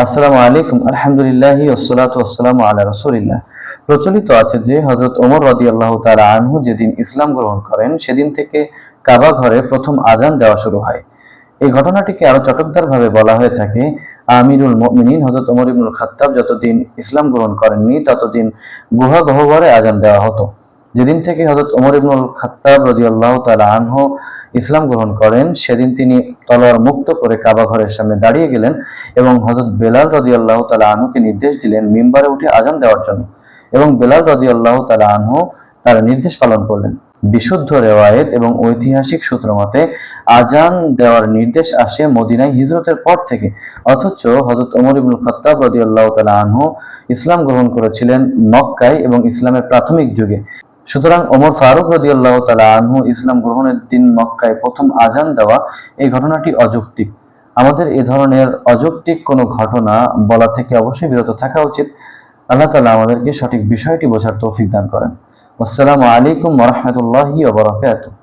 আসসালামু আলাইকুম। আলহামদুলিল্লাহি ওয়াসসালাতু ওয়াসসালামু আলা রাসূলিল্লাহ। প্রচলিত আছে যে হযরত ওমর রাদিয়াল্লাহু তাআলা আনহু যেদিন ইসলাম গ্রহণ করেন সেদিন থেকে কাবা ঘরে প্রথম আযান দেওয়া শুরু হয়। এই ঘটনাটিকে আরো চটকদারভাবে বলা হয়ে থাকে আমিরুল মুমিনিন হযরত ওমর ইবনুল খাত্তাব যতদিন ইসলাম গ্রহণ করেননি ততদিন গুহা গহ্বরে আযান দেওয়া হতো। যেদিন থেকে হযরত ওমর ইবনুল খাত্তাব রাদিয়াল্লাহু তাআলা আনহু ইসলাম গ্রহণ করেন সেদিন তিনি তলোয়ার মুক্ত করে কাবা ঘরের সামনে দাঁড়িয়ে গেলেন এবং হযরত বেলাল রাদিয়াল্লাহু তাআলা আনহুকে নির্দেশ দিলেন মিম্বারে উঠে আযান দেওয়ার জন্য এবং বেলাল রাদিয়াল্লাহু তাআলা আনহু তার নির্দেশ পালন করলেন। বিশুদ্ধ রেওয়ায়েত এবং ঐতিহাসিক সূত্র মতে আযান দেওয়ার নির্দেশ আসে মদিনায় হিজরতের পর থেকে, অথচ হযরত ওমর ইবনুল খাত্তাব রাদিয়াল্লাহু তাআলা আনহু ইসলাম গ্রহণ করেছিলেন মক্কায় এবং ইসলামের প্রাথমিক যুগে। সুতরাং ওমর ফারুক রাদিয়াল্লাহু তাআলা আনহু ইসলাম গ্রহণের দিন মক্কায় প্রথম আযান দেওয়া এই ঘটনাটি অযৌক্তিক। আমাদের এ ধরনের অযৌক্তিক কোনো ঘটনা বলা থেকে অবশ্যই বিরত থাকা উচিত। আল্লাহ তাআলা আমাদেরকে সঠিক বিষয়টি বোঝার তৌফিক দান করেন। আসসালামু আলাইকুম ওয়া রাহমাতুল্লাহি ওয়া বারাকাতুহু।